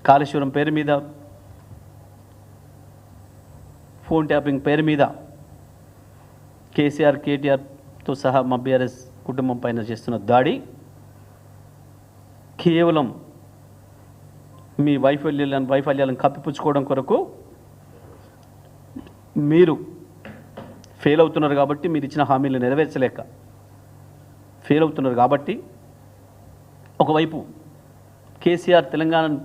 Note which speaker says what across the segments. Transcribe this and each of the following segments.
Speaker 1: కాళేశ్వరం పేరు మీద, phone tapping పేరు మీద కేసీఆర్ కేటీఆర్తో సహా మా బీఆర్ఎస్ కుటుంబం పైన చేస్తున్న దాడి కేవలం మీ వైఫల్యాలను కప్పిపుచ్చుకోవడం కొరకు మీరు ఫెయిల్ అవుతున్నారు కాబట్టి, మీరు ఇచ్చిన హామీలు నెరవేర్చలేక ఫెయిల్ అవుతున్నారు కాబట్టి, ఒకవైపు కేసీఆర్ తెలంగాణను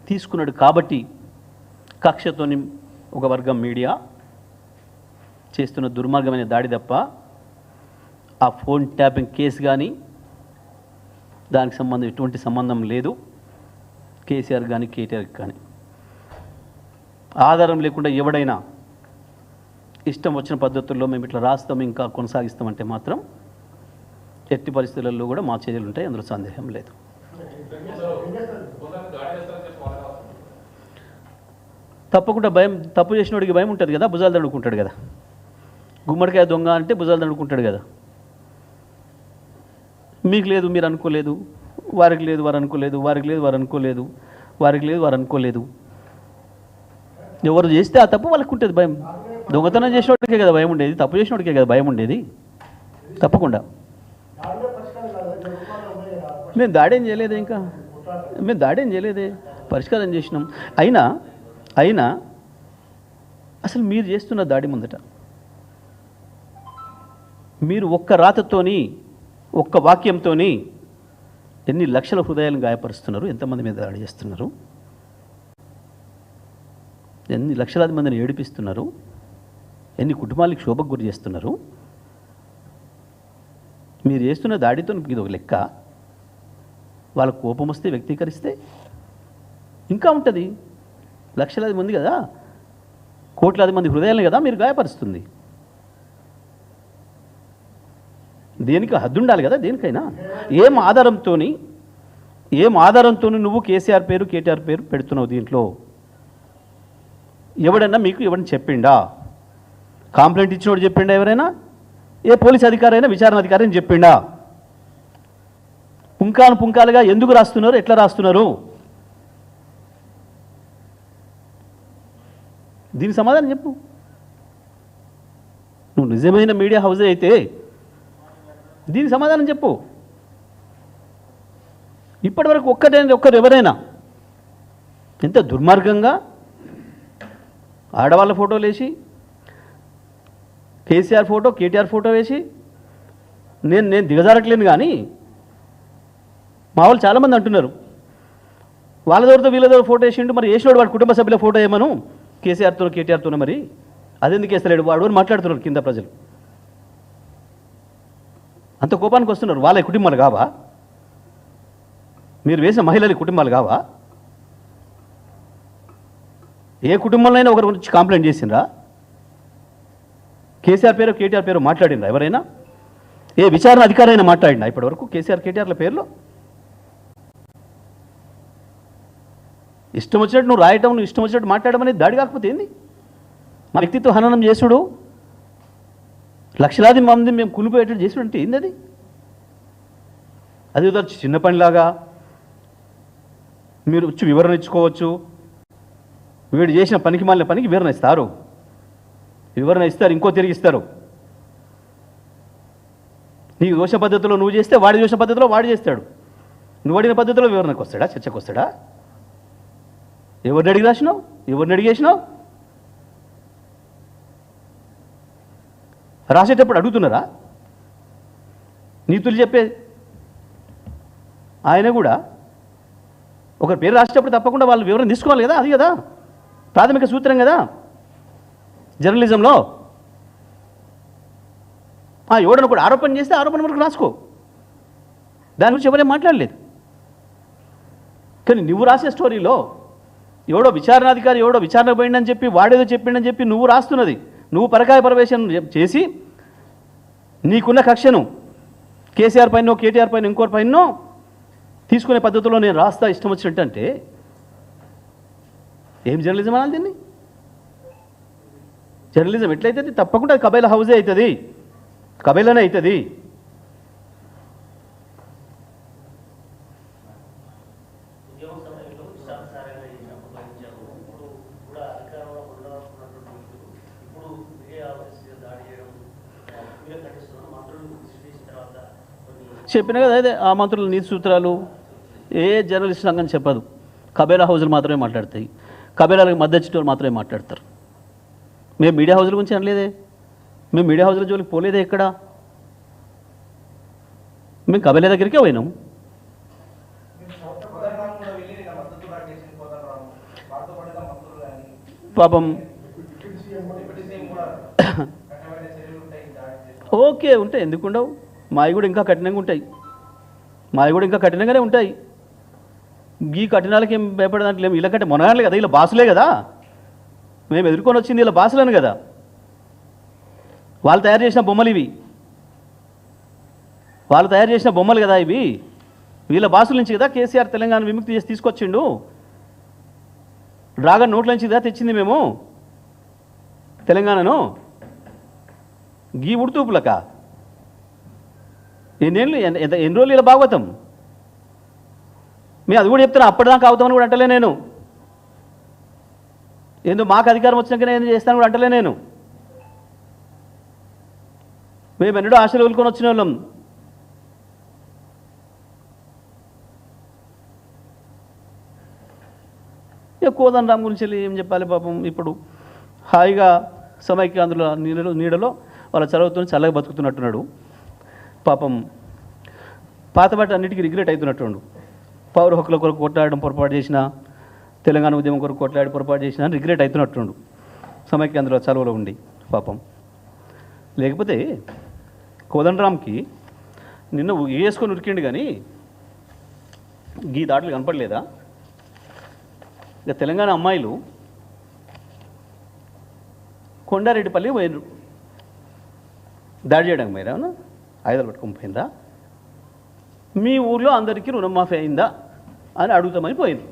Speaker 1: తీసుకున్నాడు కాబట్టి కక్షతోని ఒక వర్గం మీడియా చేస్తున్న దుర్మార్గమైన దాడి తప్ప ఆ ఫోన్ ట్యాపింగ్ కేసు కానీ దానికి ఎటువంటి సంబంధం లేదు కేసీఆర్ కానీ కేటీఆర్కి కానీ. ఆధారం లేకుండా ఎవడైనా ఇష్టం వచ్చిన పద్ధతుల్లో మేము ఇట్లా రాస్తాం ఇంకా కొనసాగిస్తామంటే మాత్రం ఎట్టి పరిస్థితులలో కూడా మా చర్యలు ఉంటాయి, అందులో సందేహం లేదు. తప్పకుండా భయం, తప్పు చేసినోడికి భయం ఉంటుంది కదా, భుజాలు దండుకుంటాడు కదా. గుమ్మడికాయ దొంగ అంటే భుజాలు దండుకుంటాడు కదా. మీకు లేదు మీరు అనుకోలేదు, వారికి లేదు వారు అనుకోలేదు, వారికి లేదు వారు అనుకోలేదు, వారికి లేదు వారు అనుకోలేదు. ఎవరు చేస్తే ఆ తప్పు వాళ్ళకు ఉంటుంది భయం. దొంగతనం చేసినోడికే కదా భయం ఉండేది, తప్పు చేసినోడికే కదా భయం ఉండేది. తప్పకుండా మేము దాడేం చేయలేదే, ఇంకా మేము దాడేం చేయలేదే, పరిష్కారం చేసినాం. అయినా అసలు మీరు చేస్తున్న దాడి ముందట మీరు ఒక్క రాతతోని, ఒక్క వాక్యంతో ఎన్ని లక్షల హృదయాలను గాయపరుస్తున్నారు, ఎంతమంది మీద దాడి చేస్తున్నారు, ఎన్ని లక్షలాది మందిని ఏడిపిస్తున్నారు, ఎన్ని కుటుంబాలకు శోభకు గురి చేస్తున్నారు. మీరు చేస్తున్న దాడితో ఇది ఒక లెక్క. వాళ్ళ కోపం వస్తే వ్యక్తీకరిస్తే ఇంకా ఉంటుంది. లక్షలాది మంది కదా, కోట్లాది మంది హృదయాలను కదా మీరు గాయపరుస్తుంది. దేనికి హద్దు ఉండాలి కదా దేనికైనా. ఏం ఆధారంతో నువ్వు కేసీఆర్ పేరు కేటీఆర్ పేరు పెడుతున్నావు దీంట్లో? ఎవడన్నా మీకు ఎవరిని చెప్పిండా? కంప్లైంట్ ఇచ్చినోడు చెప్పిండా? ఎవరైనా ఏ పోలీస్ అధికారి అయినా విచారణ అధికారి అని చెప్పిండా? పుంకాలుగా ఎందుకు రాస్తున్నారు, ఎట్లా రాస్తున్నారు? దీనికి సమాధానం చెప్పు. నువ్వు నిజమైన మీడియా హౌజే అయితే దీనికి సమాధానం చెప్పు. ఇప్పటివరకు ఒక్కరు ఎవరైనా ఎంత దుర్మార్గంగా ఆడవాళ్ళ ఫోటోలు వేసి, కేసీఆర్ ఫోటో కేటీఆర్ ఫోటో వేసి, నేను దిగజారట్లేను కానీ మా వాళ్ళు చాలామంది అంటున్నారు వాళ్ళ దగ్గరతో వీళ్ళ దగ్గర ఫోటో వేసిండు, మరి వేసినోడు వాడు కుటుంబ సభ్యుల ఫోటో ఏమను కేసీఆర్తో కేటీఆర్తోనే, మరి అదెందుకు వేస్తలేడు వాడు అని మాట్లాడుతున్నారు కింద ప్రజలు. అంత కోపానికి వస్తున్నారు. వాళ్ళ కుటుంబాలు కావా? మీరు వేసిన మహిళల కుటుంబాలు కావా? ఏ కుటుంబంలో అయినా ఒకరి గురించి కంప్లైంట్ చేసిండ్రా? కేసీఆర్ పేరు కేటీఆర్ పేరు మాట్లాడిండ్రా ఎవరైనా? ఏ విచారణ అధికారి అయినా మాట్లాడిండా ఇప్పటివరకు కేసీఆర్ కేటీఆర్ల పేర్లో? ఇష్టం వచ్చినట్టు నువ్వు రాయటం, నువ్వు ఇష్టం వచ్చినట్టు మాట్లాడడం అనేది దాడి కాకపోతే ఏంది? మా వ్యక్తిత్వ హననం చేసుడు, లక్షలాది మంది మేము కులిపోయేటట్టు చేసుడు అంటే ఏంది అది? అది చిన్న పనిలాగా మీరు వచ్చి వివరణ ఇచ్చుకోవచ్చు. వీడు చేసిన పనికి మాలిన పనికి వివరణ ఇస్తారు, ఇంకో తిరిగి ఇస్తారు. నీకు దోష పద్ధతిలో నువ్వు చేస్తే వాడి దోష పద్ధతిలో వాడు చేస్తాడు. నువ్వు అడిగిన పద్ధతిలో వివరణకు వస్తాడా, చర్చకు వస్తాడా? ఎవరిని అడిగి రాసినావు, ఎవరిని అడిగేసినావు? రాసేటప్పుడు అడుగుతున్నారా? నీతులు చెప్పే ఆయన కూడా ఒకరి పేరు రాసేటప్పుడు తప్పకుండా వాళ్ళు వివరణ తీసుకోవాలి కదా. అది కదా ప్రాథమిక సూత్రం కదా జర్నలిజంలో. ఎవడను కూడా ఆరోపణ చేస్తే ఆరోపణ వరకు రాసుకో, దాని గురించి ఎవరేం మాట్లాడలేదు. కానీ నువ్వు రాసే స్టోరీలో ఎవడో విచారణాధికారి ఎవడో విచారణ పోయిందని చెప్పి వాడేదో చెప్పిండని చెప్పి నువ్వు రాస్తున్నది, నువ్వు పరకాయ ప్రవేశం చేసి నీకున్న కక్షను కేసీఆర్ పైన కేటీఆర్ పైన ఇంకోటి పైన తీసుకునే పద్ధతిలో నేను రాస్తా ఇష్టం వచ్చినట్టు అంటే ఏం జర్నలిజం అనాలి దీన్ని? జర్నలిజం ఎట్లయితుంది? తప్పకుండా కబైలా హౌజే అవుతుంది, కబైలానే అవుతుంది. చెప్పిన కదా అదే ఆ మంత్రుల నీతి సూత్రాలు ఏ జర్నలిస్ట్ రంగం చెప్పదు. కబేలా హౌజులు మాత్రమే మాట్లాడతాయి, కబేలాలకు మద్దతు మాత్రమే మాట్లాడతారు. మేము మీడియా హౌజుల గురించి అనలేదే, మేము మీడియా హౌజుల జోలికి పోలేదే ఎక్కడ. మేము కబేలా దగ్గరికే పోయినాం. పాపం ఓకే ఉంటాయి, ఎందుకు ఉండవు? మావి కూడా ఇంకా కఠినంగా ఉంటాయి, మావి కూడా ఇంకా కఠినంగానే ఉంటాయి. ఈ కఠినాలకి ఏం భయపడదాంట్లో ఏమి, వీళ్ళకంటే మొనగానే కదా, వీళ్ళ బాసులే కదా, మేము ఎదుర్కొని వచ్చింది వీళ్ళ బాసులను కదా. వాళ్ళు తయారు చేసిన బొమ్మలు ఇవి, వాళ్ళు తయారు చేసిన బొమ్మలు కదా ఇవి. వీళ్ళ బాసుల నుంచి కదా కేసీఆర్ తెలంగాణ విముక్తి చేసి తీసుకొచ్చిండు. డ్రాగన్ నోట్ల నుంచి కదా తెచ్చింది మేము తెలంగాణను. గీ ఉడుతూపులక ఎన్ని రోజులు ఇలా భాగవతం. మేము అది కూడా చెప్తున్నా, అప్పటిదాకా అవుతామని కూడా అంటలే నేను. ఎందుకు మాకు అధికారం వచ్చినాకనే ఏం చేస్తాను కూడా అంటలే నేను. మేము ఎన్నడూ ఆశలు వదులుకొని వచ్చిన వాళ్ళం. ఇక కోదండరామ్ గురించి ఏం చెప్పాలి పాపం. ఇప్పుడు హాయిగా సమైక్యాంధ్రుల నీడలో వాళ్ళ చదువుతో చల్లగా బతుకుతున్నట్టున్నాడు పాపం. పాతబాట అన్నిటికీ రిగ్రెట్ అవుతున్నట్టుండు. పౌర హక్కుల కొరకు కొట్లాడడం పొరపాటు చేసిన, తెలంగాణ ఉద్యమం కొరకు కొట్లాడి పొరపాటు చేసిన రిగ్రెట్ అవుతున్నట్టుండు సమైక్యాంధ్రుల చదువులో ఉండి పాపం. లేకపోతే కోదండరామ్కి నిన్న వేసుకొని ఉరికిండు కానీ గీ దాడులు కనపడలేదా? ఇక తెలంగాణ అమ్మాయిలు కొండారెడ్డిపల్లి పోయినరు దాడి చేయడానికి. మీరు ఏమన్నా ఆయుధాలు పట్టుకొని పోయిందా? మీ ఊర్లో అందరికీ రుణమాఫీ అయిందా అని అడుగుతామని పోయింది.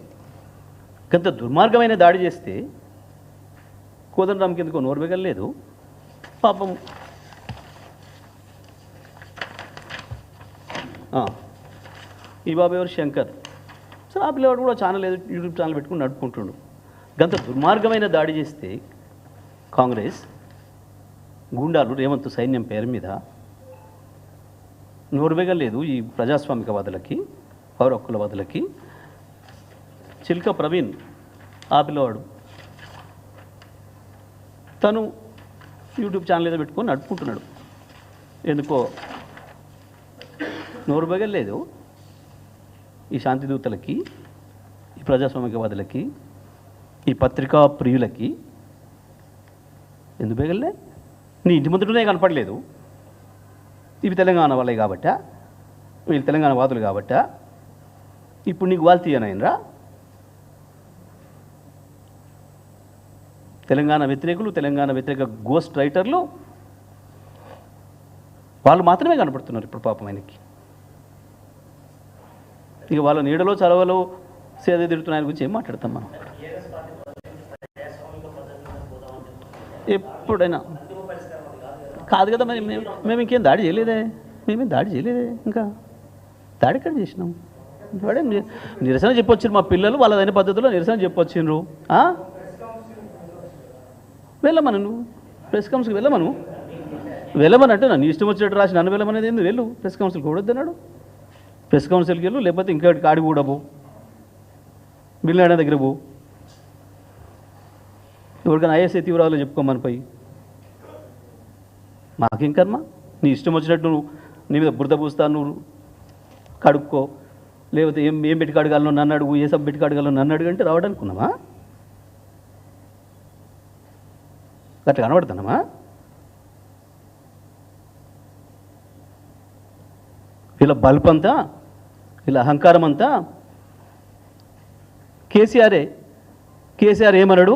Speaker 1: కొంత దుర్మార్గమైన దాడి చేస్తే కోదండరామ్కి ఎందుకో నోరు మిగలలేదు పాపం. ఈ బాబు ఎవరు శంకర్, సో ఆ పిల్లవాడు కూడా ఛానల్ ఏదో యూట్యూబ్ ఛానల్ పెట్టుకుని నడుపుకుంటుండు. గంత దుర్మార్గమైన దాడి చేస్తే కాంగ్రెస్ గూండాలు రేవంత్ సైన్యం పేరు మీద నోరువేగలేదు ఈ ప్రజాస్వామికవాదులకి, పౌర హక్కులవాదులకి. చిల్క ప్రవీణ్ ఆ పిల్లవాడు తను యూట్యూబ్ ఛానల్ ఏదో పెట్టుకొని నడుపుకుంటున్నాడు. ఎందుకో నోరువేగలేదు ఈ శాంతిదూతలకి, ఈ ప్రజాస్వామికవాదులకి, ఈ పత్రికా ప్రియులకి. ఎందుకు బేగలే? నీ ఇంటి ముందునే కనపడలేదు. ఇవి తెలంగాణ వాళ్ళే కాబట్టా, వీళ్ళు తెలంగాణ వాదులు కాబట్టా ఇప్పుడు నీకు వాళ్ళు తీయనైనరా? తెలంగాణ వ్యతిరేకులు, తెలంగాణ వ్యతిరేక గోస్ట్ రైటర్లు వాళ్ళు మాత్రమే కనపడుతున్నారు ఇప్పుడు పాపం ఆయనకి. ఇక వాళ్ళ నీడలో చలవలో సేద తిరుగుతున్న ఆయన గురించి ఏం మాట్లాడతాం మనం? ఎప్పుడైనా కాదు కదా. మరి మేము ఇంకేం దాడి చేయలేదే, మేమేం దాడి చేయలేదే. ఇంకా దాడి ఎక్కడ చేసినాం? వాడే నిరసన చెప్పొచ్చారు మా పిల్లలు, వాళ్ళదైన పద్ధతిలో నిరసన చెప్పొచ్చిండ్రు. వెళ్ళమను, నువ్వు ప్రెస్ కౌన్సిల్కి వెళ్ళమని అంటే నన్ను ఇష్టం వచ్చినట్టు రాసి నన్ను వెళ్ళమనేది ఏంది? వెళ్ళు, ప్రెస్ కౌన్సిల్కి కూడొద్దన్నాడు. ప్రెస్ కౌన్సిల్కి వెళ్ళు, లేకపోతే ఇంకా కాడికి కూడా పో, బిల్లాడ దగ్గర పో, ఎవరికైనా ఐఎస్ఐ తీవ్రవాదులు చెప్పుకోమని పోయి. మాకేం కర్మ? నీ ఇష్టం వచ్చినట్టు నీ మీద బురద పూస్తా, నువ్వు కడుక్కో, లేకపోతే ఏం పెట్టి కడగాలను నన్ను అడుగు, ఏ సబ్ పెట్టి కడగాలను నన్ను అడుగు అంటే రావడానికి ఉన్నామా? అట్లా కనబడుతున్నామా? వీళ్ళ బల్పంతా, వీళ్ళ అహంకారం అంతా కేసీఆర్ ఏమన్నాడు?